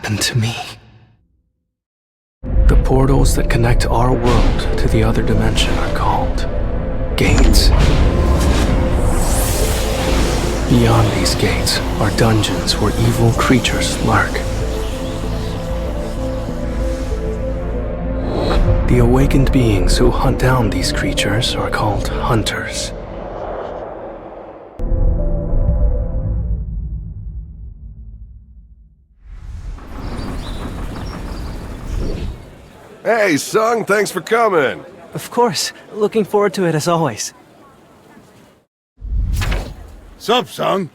happened to me. The portals that connect our world to the other dimension are called gates. Beyond these gates are dungeons where evil creatures lurk. The awakened beings who hunt down these creatures are called hunters. Hey, Sung, thanks for coming. Of course, looking forward to it as always. Sup, Sung?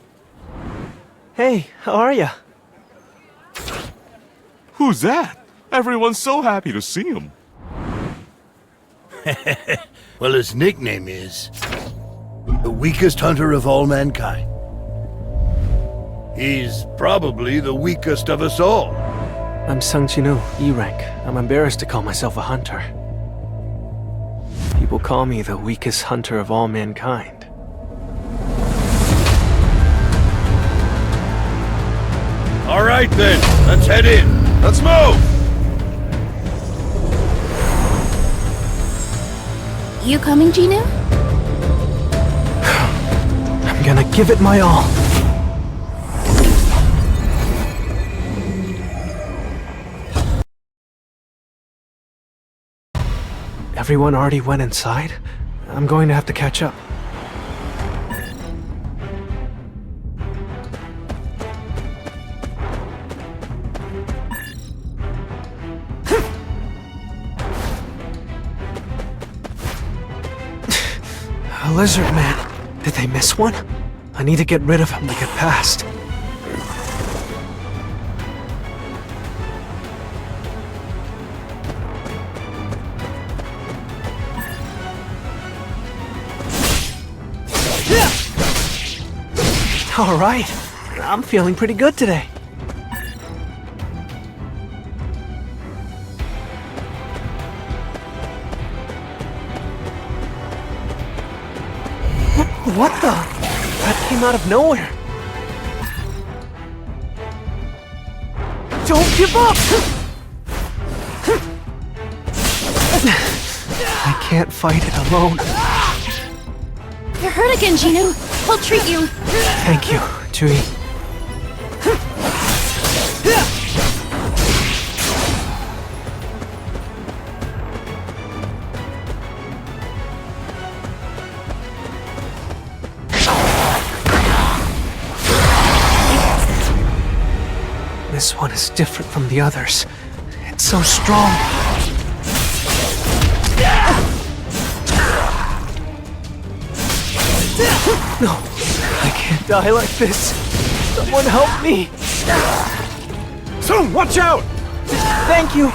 Hey, how are ya? Who's that? Everyone's so happy to see him. Well, his nickname is the weakest hunter of all mankind. He's probably the weakest of us all. I'm Sung Jin-woo, E-rank. I'm embarrassed to call myself a hunter. People call me the weakest hunter of all mankind. All right then, let's head in. Let's move! You coming, Gino? I'm gonna give it my all. Everyone already went inside? I'm going to have to catch up. A lizard man. Did they miss one? I need to get rid of him to get past. All right, I'm feeling pretty good today. What the? That came out of nowhere. Don't give up! I can't fight it alone. You're hurt again, Gino. I'll treat you. Thank you, Chui. This one is different from the others. It's so strong. No, I can't die like this. Someone help me. Sung, watch out! Thank you.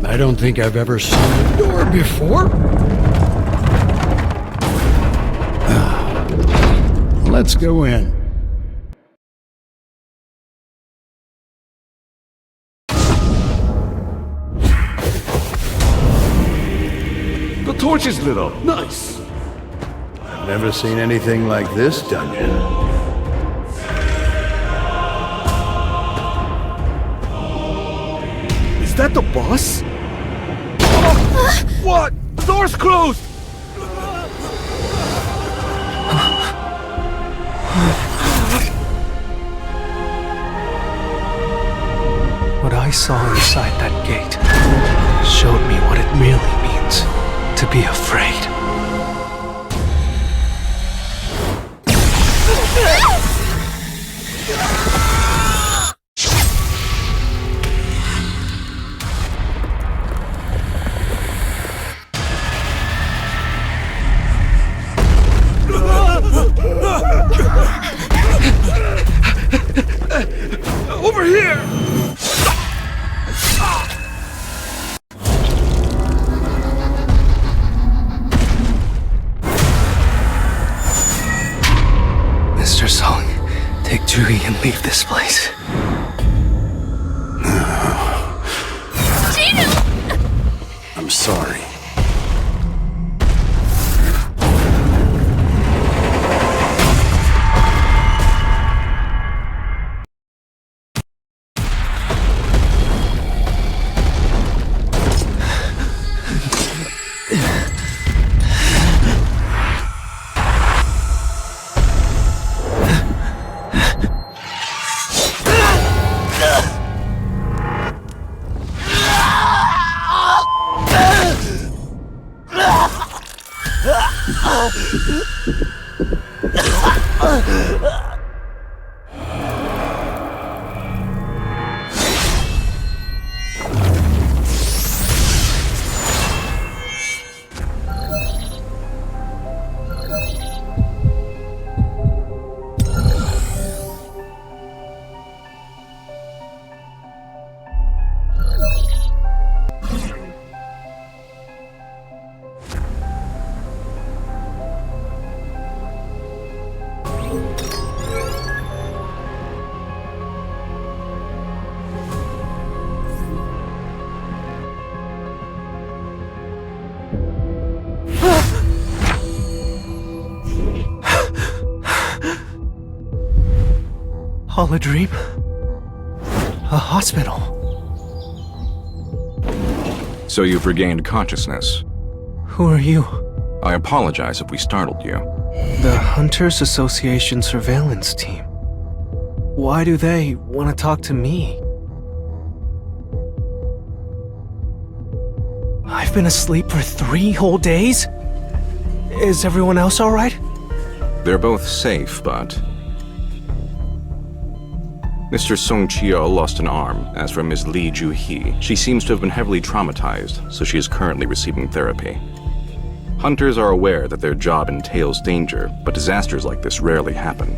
I don't think I've ever seen a door before. Let's go in. The torch is lit up. Nice. I've never seen anything like this dungeon. Is that the boss? What? The door's closed! What I saw inside that gate showed me what it really means to be afraid. Over here! Mr. Sung, take Judy and leave this place. All a dream? A hospital? So you've regained consciousness. Who are you? I apologize if we startled you. The Hunters Association surveillance team. Why do they want to talk to me? I've been asleep for 3 whole days? Is everyone else alright? They're both safe, but... Mr. Sung Jin-woo lost an arm. As for Ms. Lee Ju-hee, she seems to have been heavily traumatized, so she is currently receiving therapy. Hunters are aware that their job entails danger, but disasters like this rarely happen.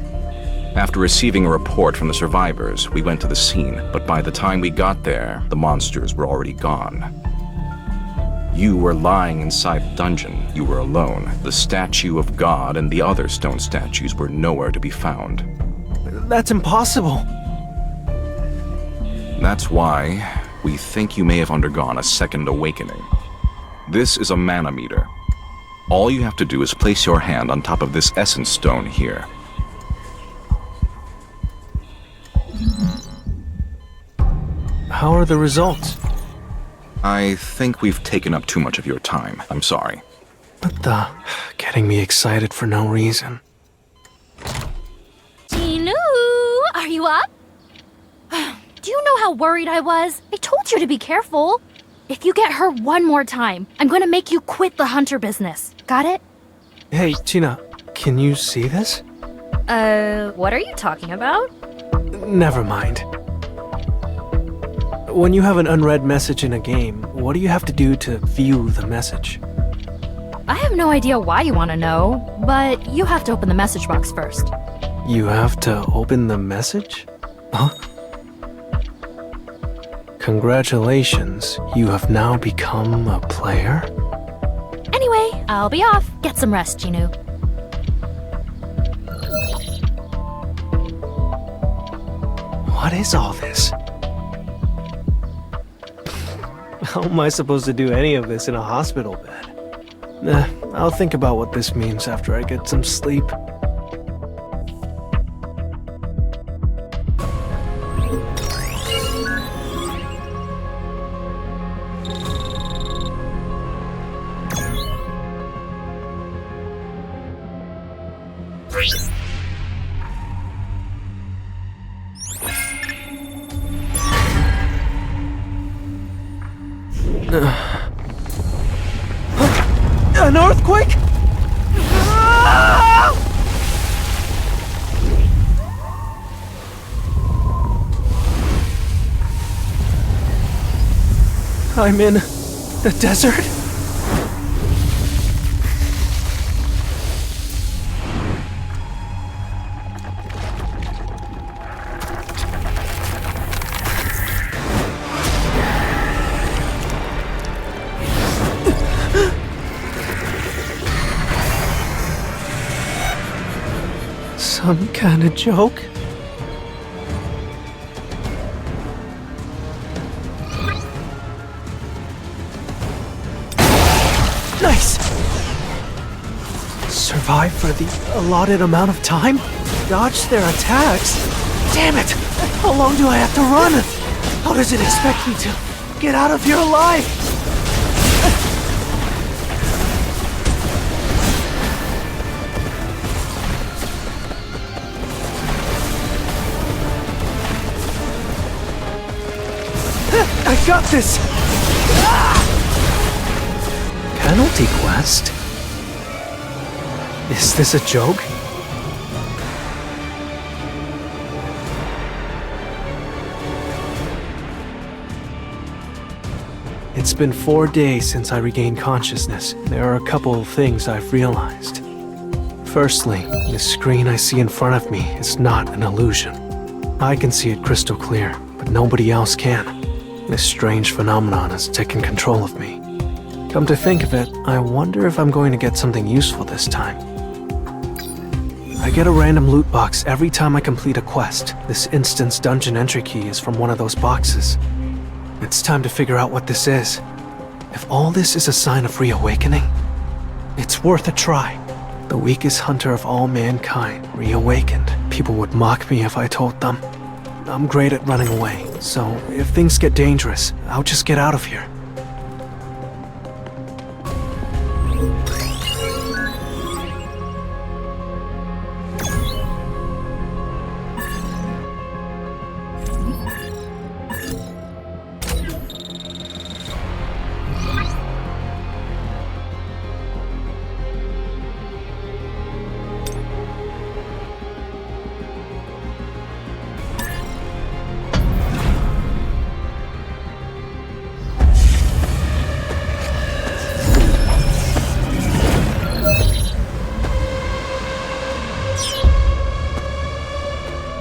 After receiving a report from the survivors, we went to the scene, but by the time we got there, the monsters were already gone. You were lying inside the dungeon. You were alone. The statue of God and the other stone statues were nowhere to be found. That's impossible. That's why we think you may have undergone a second awakening. This is a mana meter. All you have to do is place your hand on top of this essence stone here. How are the results? I think we've taken up too much of your time. I'm sorry. What the? Getting me excited for no reason. Jin-woo, are you up? Do you know how worried I was? I told you to be careful. If you get hurt one more time, I'm gonna make you quit the hunter business. Got it? Hey, Tina, can you see this? What are you talking about? Never mind. When you have an unread message in a game, what do you have to do to view the message? I have no idea why you want to know, but you have to open the message box first. You have to open the message? Huh? Congratulations, you have now become a player? Anyway, I'll be off. Get some rest, Jin-woo. What is all this? How am I supposed to do any of this in a hospital bed? Nah, I'll think about what this means after I get some sleep. An earthquake? I'm in the desert? Some kind of joke? Nice! Survive for the allotted amount of time? Dodge their attacks? Damn it! How long do I have to run? How does it expect me to get out of here alive? I got this! Penalty quest? Is this a joke? It's been 4 days since I regained consciousness. There are a couple of things I've realized. Firstly, the screen I see in front of me is not an illusion. I can see it crystal clear, but nobody else can. This strange phenomenon has taken control of me. Come to think of it, I wonder if I'm going to get something useful this time. I get a random loot box every time I complete a quest. This instant's dungeon entry key is from one of those boxes. It's time to figure out what this is. If all this is a sign of reawakening, it's worth a try. The weakest hunter of all mankind, reawakened. People would mock me if I told them. I'm great at running away, so if things get dangerous, I'll just get out of here.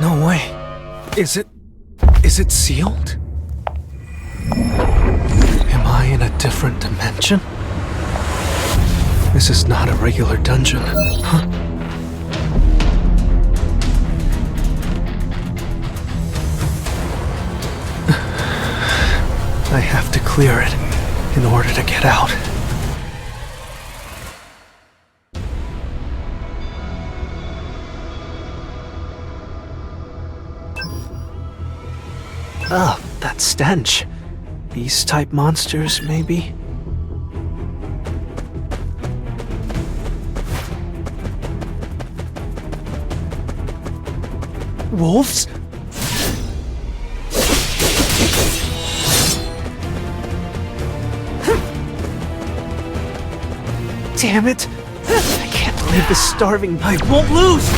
No way. Is it sealed? Am I in a different dimension? This is not a regular dungeon, huh? I have to clear it in order to get out. Ah, that stench. Beast-type monsters, maybe? Wolves? Damn it! I can't believe this starving I won't lose!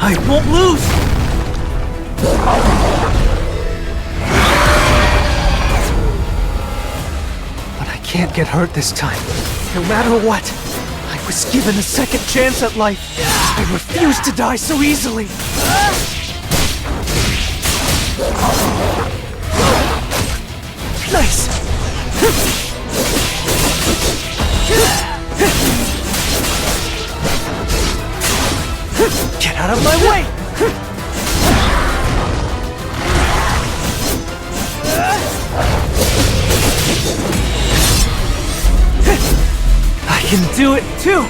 I won't lose! But I can't get hurt this time. No matter what, I was given a second chance at life. I refuse to die so easily. Nice! Get out of my way! I can do it too!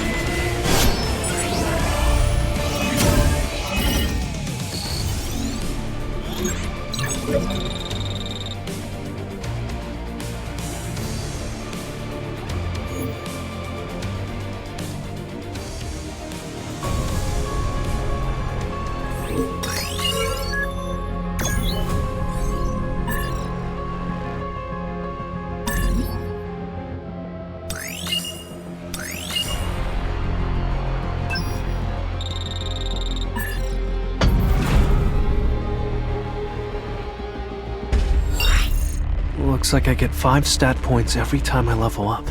Looks like I get 5 stat points every time I level up.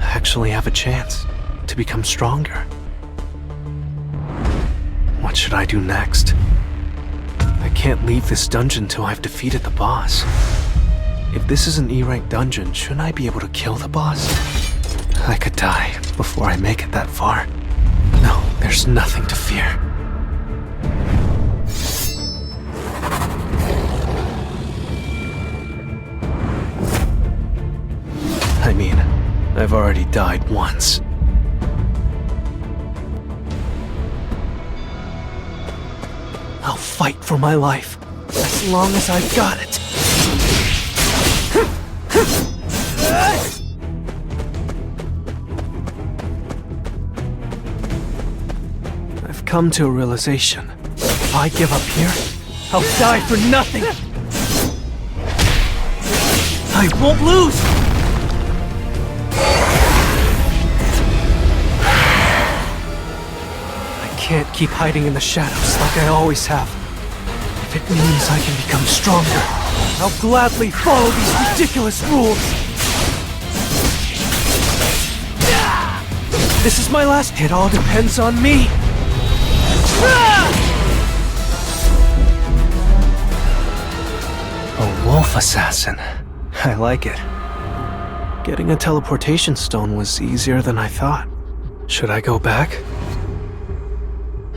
I actually have a chance to become stronger. What should I do next? I can't leave this dungeon till I've defeated the boss. If this is an E-rank dungeon, shouldn't I be able to kill the boss? I could die before I make it that far. No, there's nothing to fear. I mean, I've already died once. I'll fight for my life, as long as I've got it. I've come to a realization. If I give up here, I'll die for nothing! I won't lose! I can't keep hiding in the shadows like I always have. If it means I can become stronger, I'll gladly follow these ridiculous rules! This is my last. It all depends on me! A wolf assassin. I like it. Getting a teleportation stone was easier than I thought. Should I go back?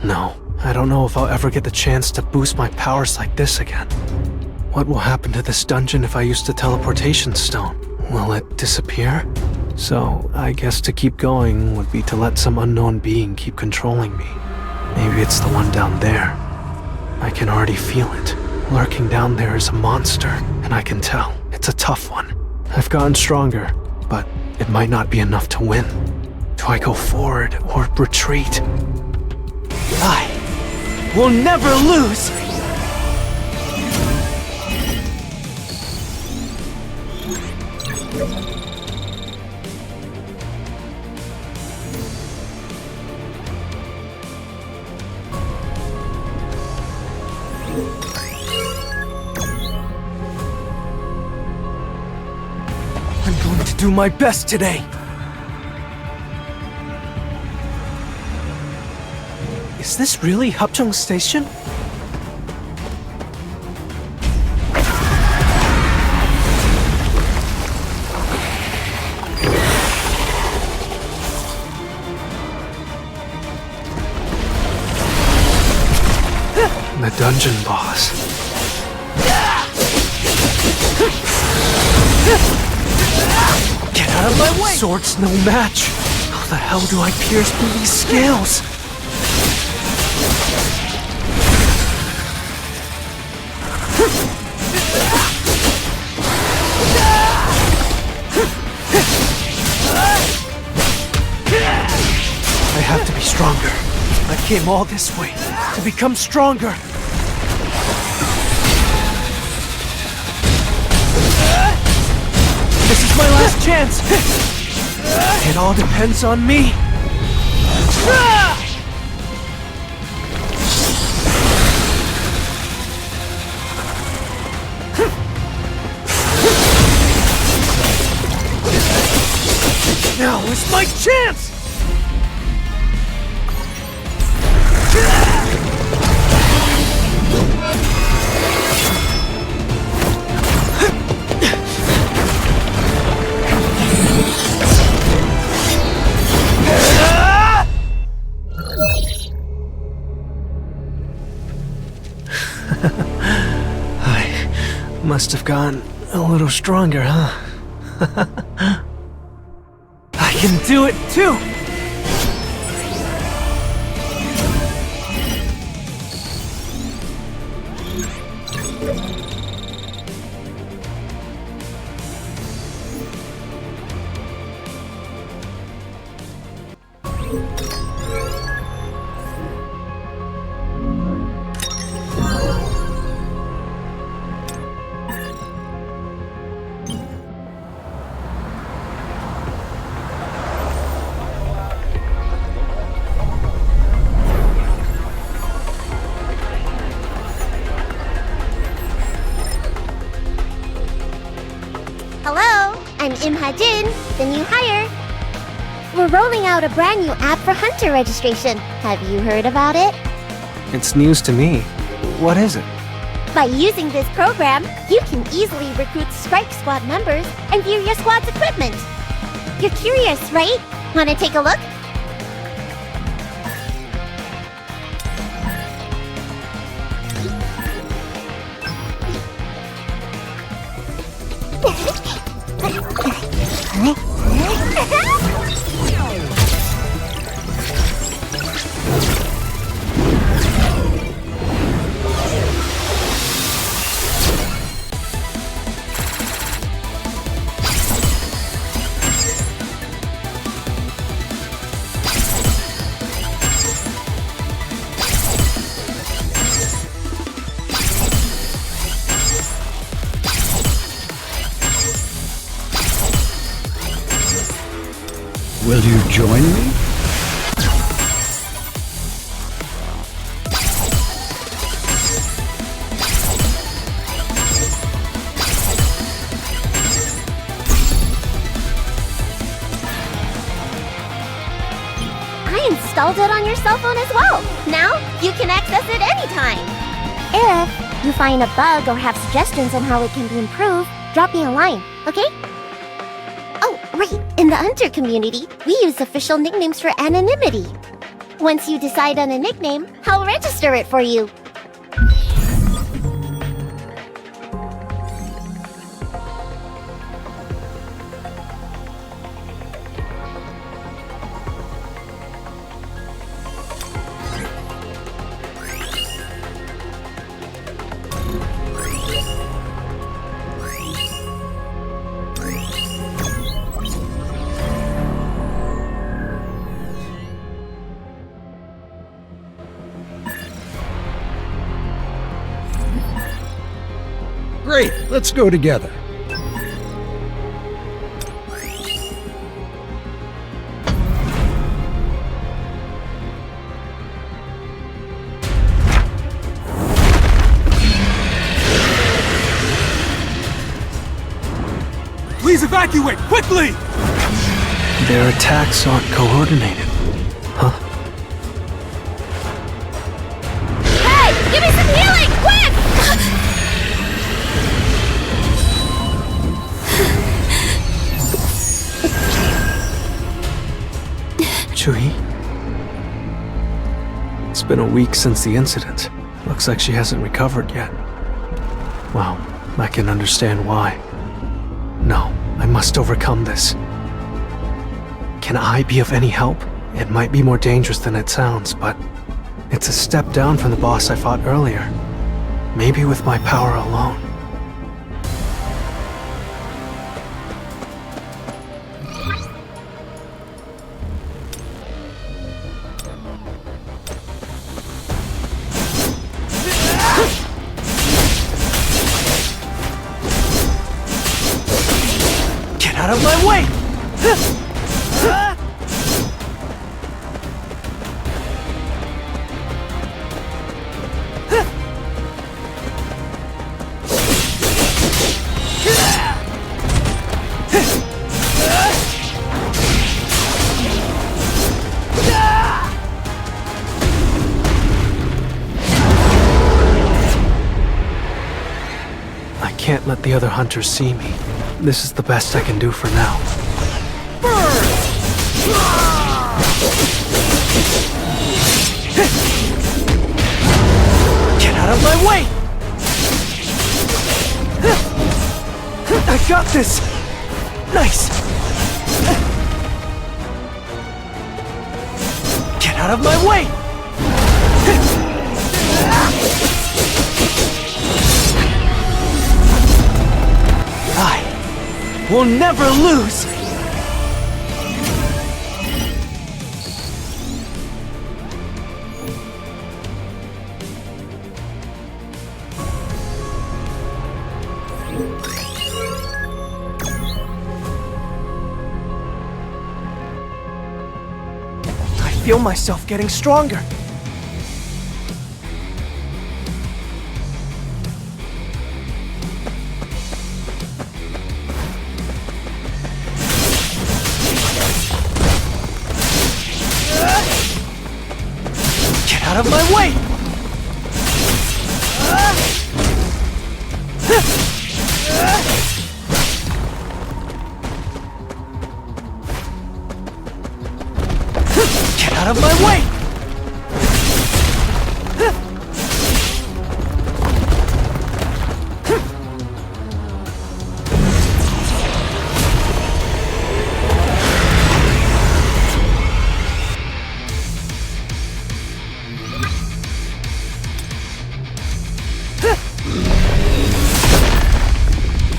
No, I don't know if I'll ever get the chance to boost my powers like this again. What will happen to this dungeon if I use the teleportation stone? Will it disappear? So, I guess to keep going would be to let some unknown being keep controlling me. Maybe it's the one down there. I can already feel it. Lurking down there is a monster, and I can tell it's a tough one. I've gotten stronger, but it might not be enough to win. Do I go forward or retreat? I will never lose! I'm going to do my best today. Is this really Hapjeong Station? The dungeon boss. Get out of my way! Sword's no match. How the hell do I pierce through these scales? I have to be stronger. I came all this way to become stronger. This is my last chance. It all depends on me. Now is my chance! I must have gotten a little stronger, huh? I can do it too! Hello, I'm Jin, the new hire. We're rolling out a brand new app for Hunter registration. Have you heard about it? It's news to me. What is it? By using this program, you can easily recruit Strike Squad members and view your squad's equipment. You're curious, right? Want to take a look? Will you join me? I installed it on your cell phone as well. Now, you can access it anytime. If you find a bug or have suggestions on how it can be improved, drop me a line, okay? Oh, right. In the Hunter community, we use official nicknames for anonymity. Once you decide on a nickname, I'll register it for you. Great, let's go together. Please evacuate, quickly! Their attacks aren't coordinated. Huh? Hey, give me some healing, quick! Chuhi? It's been a week since the incident. Looks like she hasn't recovered yet. Well, I can understand why. No, I must overcome this. Can I be of any help? It might be more dangerous than it sounds, but it's a step down from the boss I fought earlier. Maybe with my power alone. Get out of my way! I can't let the other hunters see me. This is the best I can do for now. Get out of my way! I got this! Nice! Get out of my way! I will never lose! I feel myself getting stronger. Get out of my way! Get out of my way!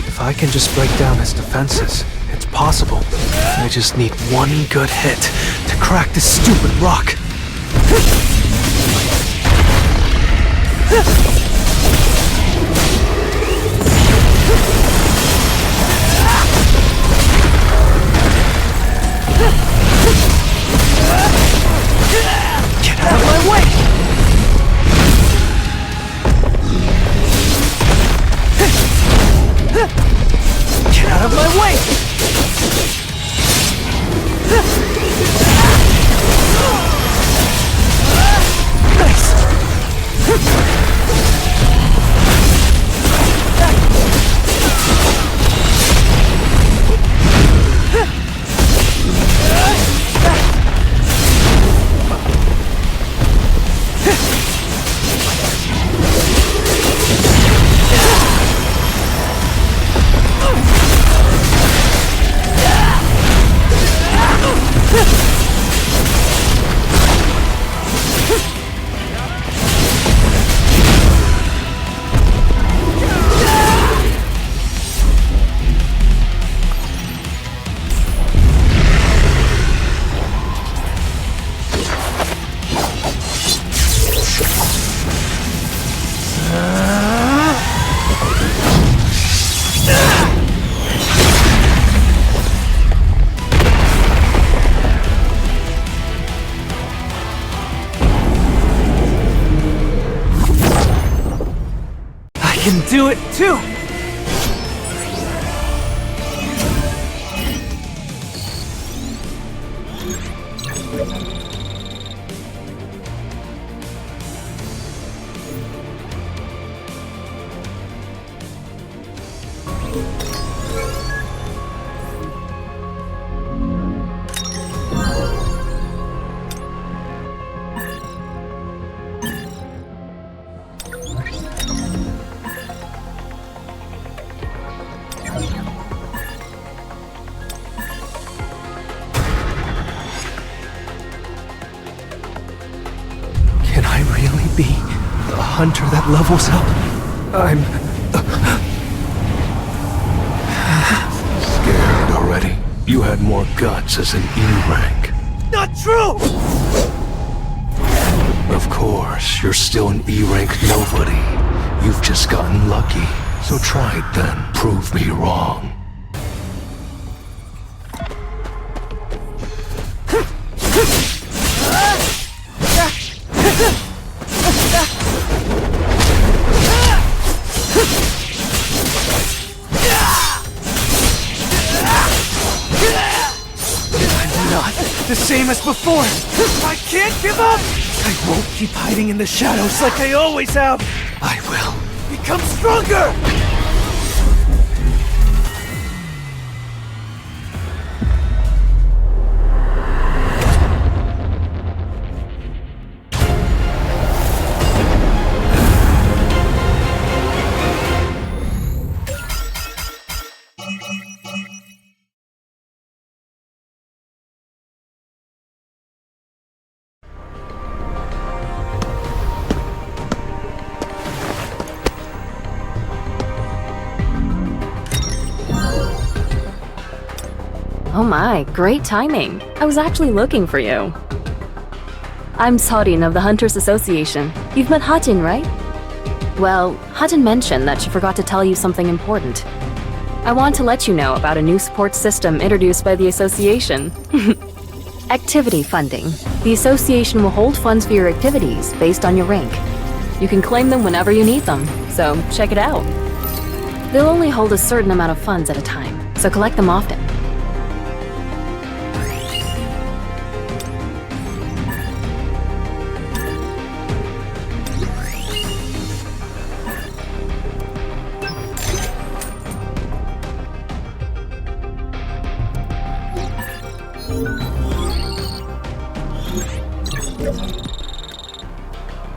If I can just break down his defenses, it's possible. I just need one good hit to crack this stupid rock. Can I really be the hunter that levels up? I'm scared already. You had more guts as an E rank. Not true! Of course, you're still an E rank nobody. You've just gotten lucky. So try it then. Prove me wrong. Not the same as before! I can't give up! I won't keep hiding in the shadows like I always have! I will. Become stronger! Oh my, great timing. I was actually looking for you. I'm Sorin of the Hunters Association. You've met Hajin, right? Well, Hajin mentioned that she forgot to tell you something important. I want to let you know about a new support system introduced by the association. Activity funding. The association will hold funds for your activities based on your rank. You can claim them whenever you need them, so check it out. They'll only hold a certain amount of funds at a time, so collect them often.